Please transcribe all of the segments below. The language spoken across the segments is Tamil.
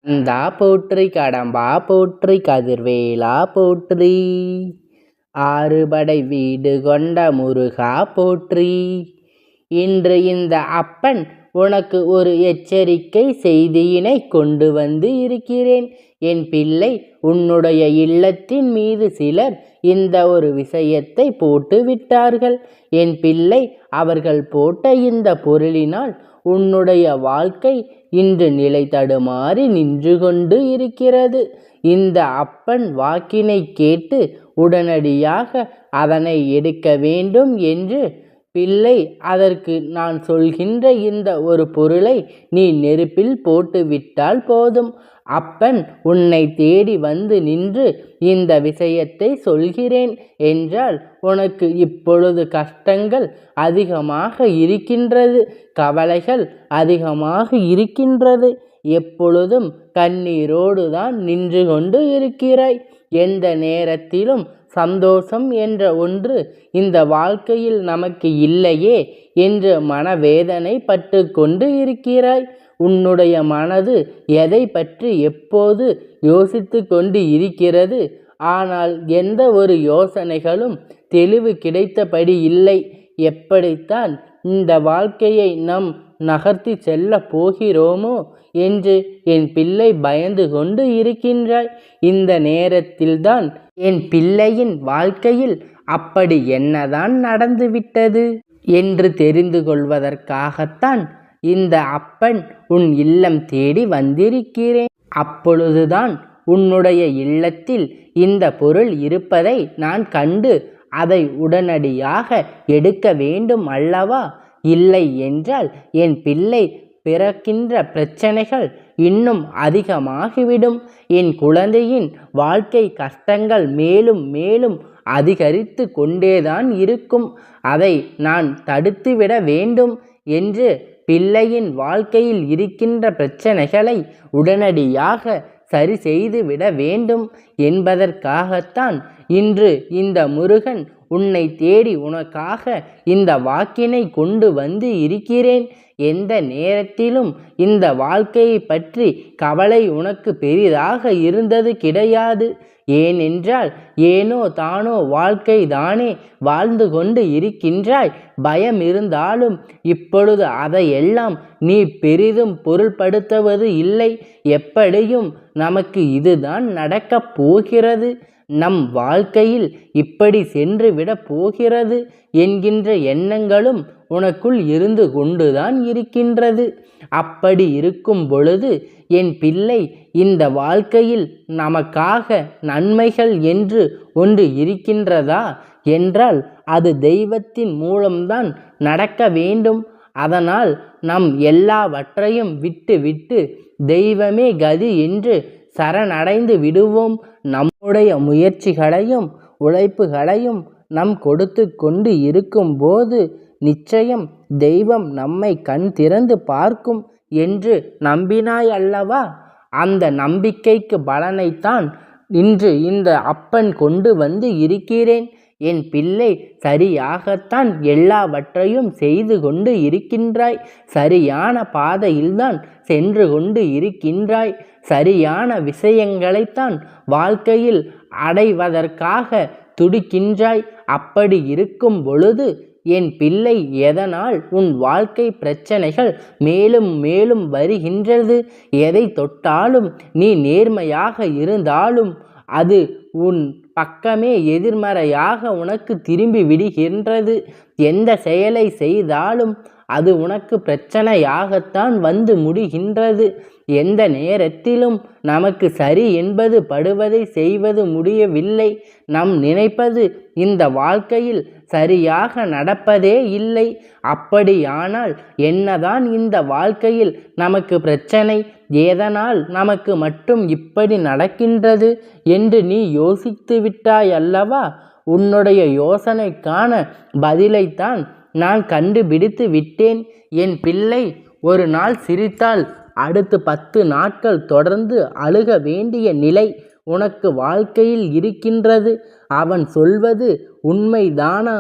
கந்தா போற்றி, கடம்பா போற்றி, கதிர்வேலா போற்றி, ஆறுபடை வீடு கொண்ட முருகா போற்றி. இன்று இந்த அப்பன் உனக்கு ஒரு எச்சரிக்கை செய்தியினை கொண்டு வந்து இருக்கிறேன். என் பிள்ளை, உன்னுடைய இல்லத்தின் மீது சிலர் இந்த ஒரு விஷயத்தை போட்டு விட்டார்கள். என் பிள்ளை, அவர்கள் போட்ட இந்த பொருளினால் உன்னுடைய வாழ்க்கை இன்று நிலை தடுமாறி நின்று கொண்டு இருக்கிறது. இந்த அப்பன் வாக்கினை கேட்டு உடனடியாக அதனை எடுக்க வேண்டும் என்று பிள்ளை, அதற்கு நான் சொல்கின்ற இந்த ஒரு பொருளை நீ நெருப்பில் போட்டு விட்டால் போதும். அப்பன் உன்னை தேடி வந்து நின்று இந்த விஷயத்தை சொல்கிறேன் என்றால் உனக்கு இப்பொழுது கஷ்டங்கள் அதிகமாக இருக்கின்றது, கவலைகள் அதிகமாக இருக்கின்றது. எப்பொழுதும் கண்ணீரோடு தான் நின்று கொண்டு இருக்கிறாய். எந்த நேரத்திலும் சந்தோஷம் என்ற ஒன்று இந்த வாழ்க்கையில் நமக்கு இல்லையே என்று மனவேதனை பட்டு கொண்டு இருக்கிறாய். உன்னுடைய மனது எதை பற்றி எப்போது யோசித்து கொண்டு இருக்கிறது. ஆனால் எந்த ஒரு யோசனைகளும் தெளிவு கிடைத்தபடி இல்லை. எப்படித்தான் இந்த வாழ்க்கையை நாம் நகர்த்தி செல்ல போகிறோமோ என்று என் பிள்ளை பயந்து கொண்டு இருக்கின்றாய். இந்த நேரத்தில்தான் என் பிள்ளையின் வாழ்க்கையில் அப்படி என்னதான் நடந்துவிட்டது என்று தெரிந்து கொள்வதற்காகத்தான் இந்த அப்பன் உன் இல்லம் தேடி வந்திருக்கிறேன். அப்பொழுதுதான் உன்னுடைய இல்லத்தில் இந்த பொருள் இருப்பதை நான் கண்டு அதை உடனடியாக எடுக்க வேண்டும் அல்லவா? இல்லை என்றால் என் பிள்ளை பிறக்கின்ற பிரச்சனைகள் இன்னும் அதிகமாகிவிடும். என் குழந்தையின் வாழ்க்கை கஷ்டங்கள் மேலும் மேலும் அதிகரித்து கொண்டேதான் இருக்கும். அதை நான் தடுத்துவிட வேண்டும் என்று பிள்ளையின் வாழ்க்கையில் இருக்கின்ற பிரச்சனைகளை உடனடியாக சரி செய்து விட வேண்டும் என்பதற்காகத்தான் இன்று இந்த முருகன் உன்னை தேடி உனக்காக இந்த வாக்கினை கொண்டு வந்து இருக்கிறேன். எந்த நேரத்திலும் இந்த வாழ்க்கையை பற்றி கவலை உனக்கு பெரிதாக இருந்தது கிடையாது. ஏனென்றால் ஏனோ தானோ வாழ்க்கை தானே வாழ்ந்து கொண்டு இருக்கின்றாய். பயம் இருந்தாலும் இப்பொழுது அதையெல்லாம் நீ பெரிதும் பொருள்படுத்துவது இல்லை. எப்படியும் நமக்கு இதுதான் நடக்கப் போகிறது, நம் வாழ்க்கையில் இப்படி சென்று விட போகிறது என்கின்ற எண்ணங்களும் உனக்குள் இருந்து கொண்டுதான் இருக்கின்றது. அப்படி இருக்கும் பொழுது என் பிள்ளை, இந்த வாழ்க்கையில் நமக்காக நன்மைகள் என்று ஒன்று இருக்கின்றதா என்றால் அது தெய்வத்தின் மூலம்தான் நடக்க வேண்டும். அதனால் நம் எல்லாவற்றையும் விட்டு விட்டு தெய்வமே கதி என்று சரணடைந்து விடுவோம். நம்முடைய முயற்சிகளையும் உழைப்புகளையும் நம் கொடுத்து கொண்டு இருக்கும்போது நிச்சயம் தெய்வம் நம்மை கண் திறந்து பார்க்கும் என்று நம்பினாய் அல்லவா? அந்த நம்பிக்கைக்கு பலனைத்தான் இன்று இந்த அப்பன் கொண்டு வந்து இருக்கிறேன். என் பிள்ளை, சரியாகத்தான் எல்லாவற்றையும் செய்து கொண்டு இருக்கின்றாய். சரியான பாதையில்தான் சென்று கொண்டு இருக்கின்றாய். சரியான விஷயங்களைத்தான் வாழ்க்கையில் அடைவதற்காக துடிக்கின்றாய். அப்படி இருக்கும் பொழுது என் பிள்ளை, எதனால் உன் வாழ்க்கை பிரச்சனைகள் மேலும் மேலும் வருகின்றது? எதை தொட்டாலும் நீ நேர்மையாக இருந்தாலும் அது உன் பக்கமே எதிர்மறையாக உனக்கு திரும்பி விடுகின்றது. எந்த செயலை செய்தாலும் அது உனக்கு பிரச்சனையாகத்தான் வந்து முடிகின்றது. எந்த நேரத்திலும் நமக்கு சரி என்பது படுவதை செய்வது முடியவில்லை. நாம் நினைப்பது இந்த வாழ்க்கையில் சரியாக நடப்பதே இல்லை. அப்படியானால் என்னதான் இந்த வாழ்க்கையில் நமக்கு பிரச்சனை? ஏதனால் நமக்கு மட்டும் இப்படி நடக்கின்றது என்று நீ யோசித்து விட்டாய் அல்லவா? உன்னுடைய யோசனைக்கான பதிலைத்தான் நான் கண்டுபிடித்து விட்டேன். என் பிள்ளை, ஒரு நாள் சிரித்தால் அடுத்து 10 நாட்கள் தொடர்ந்து அழுக வேண்டிய நிலை உனக்கு வாழ்க்கையில் இருக்கின்றது. அவன் சொல்வது உண்மைதானா?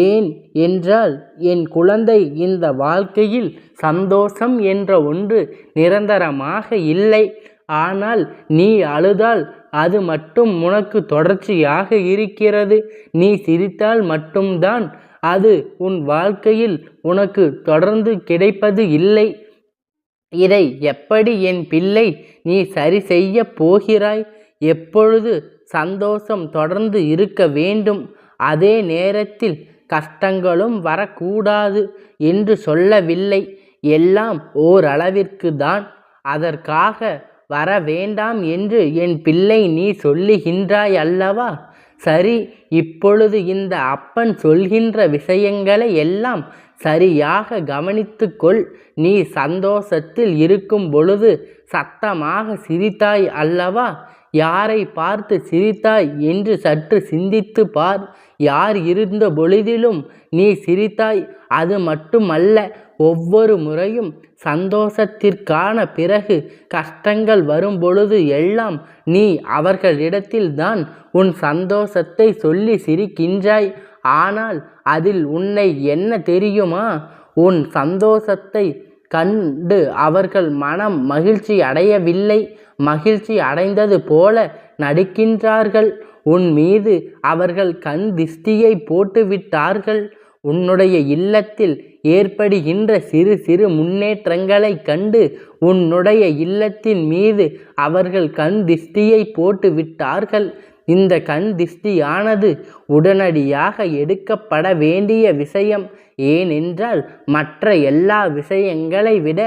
ஏன் என்றால் என் குழந்தை, இந்த வாழ்க்கையில் சந்தோஷம் என்ற ஒன்று நிரந்தரமாக இல்லை. ஆனால் நீ அழுதால் அது மட்டும் உனக்கு தொடர்ச்சியாக இருக்கிறது. நீ சிரித்தால் மட்டும்தான் அது உன் வாழ்க்கையில் உனக்கு தொடர்ந்து கிடைப்பது இல்லை. இதை எப்படி என் பிள்ளை நீ சரி செய்ய போகிறாய்? எப்பொழுது சந்தோஷம் தொடர்ந்து இருக்க வேண்டும், அதே நேரத்தில் கஷ்டங்களும் வரக்கூடாது என்று சொல்லவில்லை. எல்லாம் ஓரளவிற்கு தான். அதற்காக வர வேண்டாம் என்று என் பிள்ளை நீ சொல்லுகின்றாய் அல்லவா? சரி, இப்பொழுது இந்த அப்பன் சொல்கின்ற விஷயங்களை எல்லாம் சரியாக கவனித்து கொள். நீ சந்தோஷத்தில் இருக்கும் பொழுது சத்தமாக சிரித்தாய் அல்லவா? யாரை பார்த்து சிரித்தாய் என்று சற்று சிந்தித்து பார். யார் இருந்த பொழுதிலும் நீ சிரித்தாய். அது மட்டுமல்ல, ஒவ்வொரு முறையும் சந்தோஷத்திற்கான பிறகு கஷ்டங்கள் வரும் பொழுது எல்லாம் நீ அவர்களிடத்தில்தான் உன் சந்தோஷத்தை சொல்லி சிரிக்கின்றாய். ஆனால் அதில் உன்னை என்ன தெரியுமா? உன் சந்தோஷத்தை கண்டு அவர்கள் மனம் மகிழ்ச்சி அடையவில்லை. மகிழ்ச்சி அடைந்தது போல நடிக்கின்றார்கள். உன் மீது அவர்கள் கண் திஷ்டியை போட்டுவிட்டார்கள். உன்னுடைய இல்லத்தில் ஏற்படுகின்ற சிறு சிறு முன்னேற்றங்களை கண்டு உன்னுடைய இல்லத்தின் மீது அவர்கள் கண் திஷ்டியை போட்டு விட்டார்கள். இந்த கண் திஷ்டியானது உடனடியாக எடுக்கப்பட வேண்டிய விஷயம். ஏனென்றால் மற்ற எல்லா விஷயங்களை விட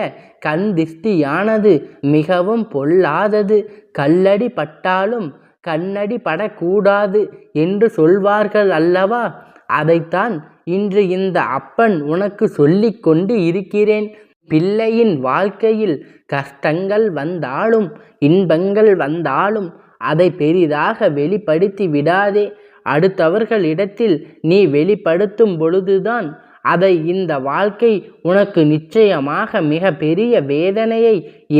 கண் திஷ்டியானது மிகவும் பொல்லாதது. கல்லடி பட்டாலும் கண்ணடி படக்கூடாது என்று சொல்வார்கள் அல்லவா? அதைத்தான் இன்று இந்த அப்பன் உனக்கு சொல்லிக் கொண்டு இருக்கிறேன். பிள்ளையின் வாழ்க்கையில் கஷ்டங்கள் வந்தாலும் இன்பங்கள் வந்தாலும் அதை பெரிதாக வெளிப்படுத்தி விடாதே. அடுத்தவர்களிடத்தில் நீ வெளிப்படுத்தும் பொழுதுதான் அதை இந்த வாழ்க்கை உனக்கு நிச்சயமாக மிக பெரிய வேதனையை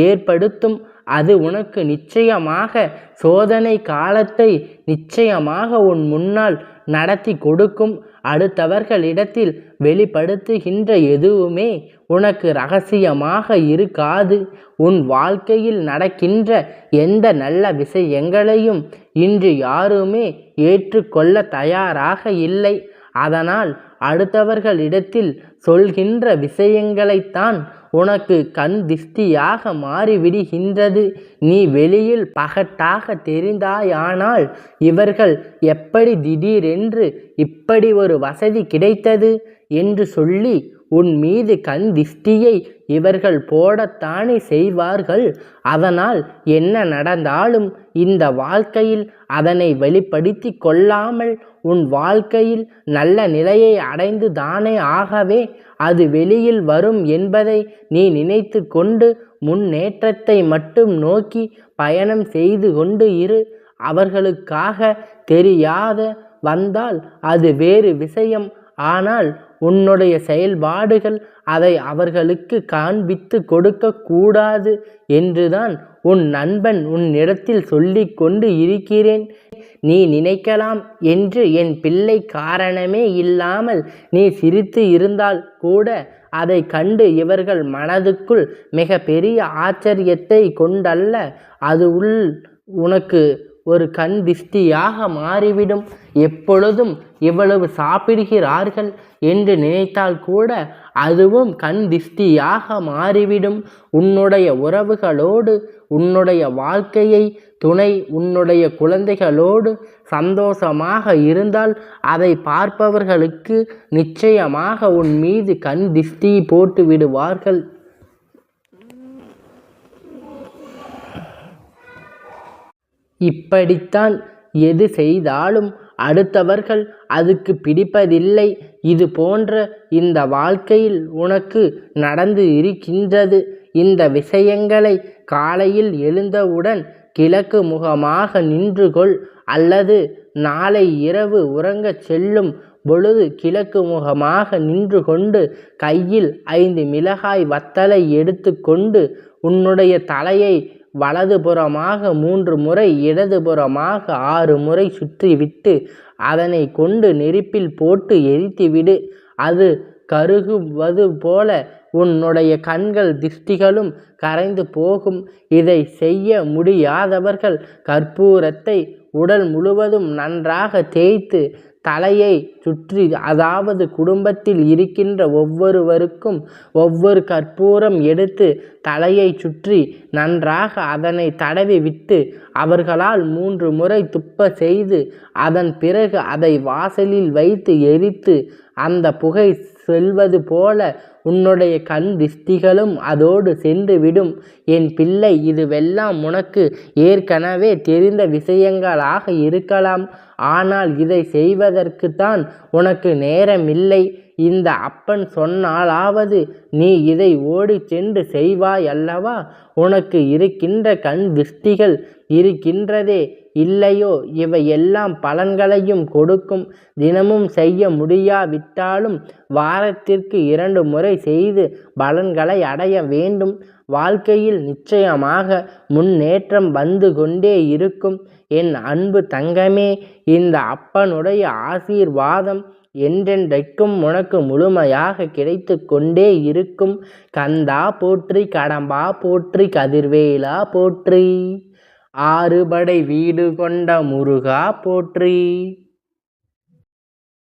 ஏற்படுத்தும். அது உனக்கு நிச்சயமாக சோதனை காலத்தை நிச்சயமாக உன் முன்னால் நடத்தி கொடுக்கும். அடுத்தவர்களிடத்தில் வெளிப்படுத்துகின்ற எதுவுமே உனக்கு இரகசியமாக இருக்காது. உன் வாழ்க்கையில் நடக்கின்ற எந்த நல்ல விஷயங்களையும் இன்று யாருமே ஏற்றுக்கொள்ள தயாராக இல்லை. அதனால் அடுத்தவர்களிடத்தில் சொல்கின்ற விஷயங்களைத்தான் உனக்கு கண் திஷ்டியாக மாறிவிடுகின்றது. நீ வெளியில் பகட்டாக தெரிந்தாயானால் இவர்கள் எப்படி திடீரென்று இப்படி ஒரு வசதி கிடைத்தது என்று சொல்லி உன் மீது கண் திஷ்டியை இவர்கள் போடத்தானே செய்வார்கள். அதனால் என்ன நடந்தாலும் இந்த வாழ்க்கையில் அதனை வெளிப்படுத்தி கொள்ளாமல் உன் வாழ்க்கையில் நல்ல நிலையை அடைந்து தானே ஆகவே அது வெளியில் வரும் என்பதை நீ நினைத்து கொண்டு முன்னேற்றத்தை மட்டும் நோக்கி பயணம் செய்து கொண்டு இரு. அவர்களுக்காக தெரியாத வந்தால் அது வேறு விஷயம். ஆனால் உன்னுடைய செயல்பாடுகள் அதை அவர்களுக்கு காண்பித்து கொடுக்க கூடாது என்றுதான் உன் நண்பன் உன்னிடத்தில் சொல்லிக் கொண்டு இருக்கிறேன். நீ நினைக்கலாம் என்று என் பிள்ளை காரணமே இல்லாமல் நீ சிரித்து இருந்தால் கூட அதை கண்டு இவர்கள் மனதுக்குள் மிக பெரிய ஆச்சரியத்தை கொண்டல்ல, அது உனக்கு ஒரு கண் திஷ்டியாக மாறிவிடும். எப்பொழுதும் இவ்வளவு சாப்பிடுகிறார்கள் என்று நினைத்தால் கூட அதுவும் கண் திஷ்டியாக மாறிவிடும். உன்னுடைய உறவுகளோடு உன்னுடைய வாழ்க்கையை துணை உன்னுடைய குழந்தைகளோடு சந்தோஷமாக இருந்தால் அதை பார்ப்பவர்களுக்கு நிச்சயமாக உன் மீது கண் திஷ்டி போட்டு விடுவார்கள். இப்படித்தான் எது செய்தாலும் அடுத்தவர்கள் அதுக்கு பிடிப்பதில்லை. இது போன்ற இந்த வாழ்க்கையில் உனக்கு நடந்து இருக்கின்றது. இந்த விஷயங்களை காலையில் எழுந்தவுடன் கிழக்கு முகமாக நின்று கொள். அல்லது நாளை இரவு உறங்கச் செல்லும் பொழுது கிழக்கு முகமாக நின்று கொண்டு கையில் 5 மிளகாய் வத்தலை எடுத்து கொண்டு உன்னுடைய தலையை வலதுபுறமாக 3 முறை இடதுபுறமாக 6 முறை சுற்றிவிட்டு அதனை கொண்டு நெருப்பில் போட்டு எரித்துவிடு. அது கருகுவது போல உன்னுடைய கண்கள் திஷ்டிகளும் கரைந்து போகும். இதை செய்ய முடியாதவர்கள் கற்பூரத்தை உடல் முழுவதும் நன்றாக தேய்த்து தலையை சுற்றி, அதாவது குடும்பத்தில் இருக்கின்ற ஒவ்வொருவருக்கும் ஒவ்வொரு கற்பூரம் எடுத்து தலையை சுற்றி நன்றாக அதனை தடவி விட்டு அவர்களால் 3 முறை துப்ப செய்து அதன் பிறகு அதை வாசலில் வைத்து எரித்து அந்த புகை செல்வது போல உன்னுடைய கண் திஷ்டிகளும் அதோடு சென்று விடும். என் பிள்ளை, இதுவெல்லாம் உனக்கு ஏற்கனவே தெரிந்த விஷயங்களாக இருக்கலாம். ஆனால் இதை செய்வதற்குத்தான் உனக்கு நேரமில்லை. இந்த அப்பன் சொன்னாலாவது நீ இதை ஓடி சென்று செய்வாய் அல்லவா? உனக்கு இருக்கின்ற கண் திஷ்டிகள் இருக்கின்றதே இல்லையோ, இவையெல்லாம் பலன்களையும் கொடுக்கும். தினமும் செய்ய முடியாவிட்டாலும் வாரத்திற்கு 2 முறை செய்து பலன்களை அடைய வேண்டும். வாழ்க்கையில் நிச்சயமாக முன்னேற்றம் வந்து கொண்டே இருக்கும். என் அன்பு தங்கமே, இந்த அப்பனுடைய ஆசீர்வாதம் என்றென்றைக்கும் உனக்கு முழுமையாக கிடைத்து கொண்டே இருக்கும். கந்தா போற்றி, கடம்பா போற்றி, கதிர்வேலா போற்றி, 6 படை வீடு கொண்ட முருகா போற்றி.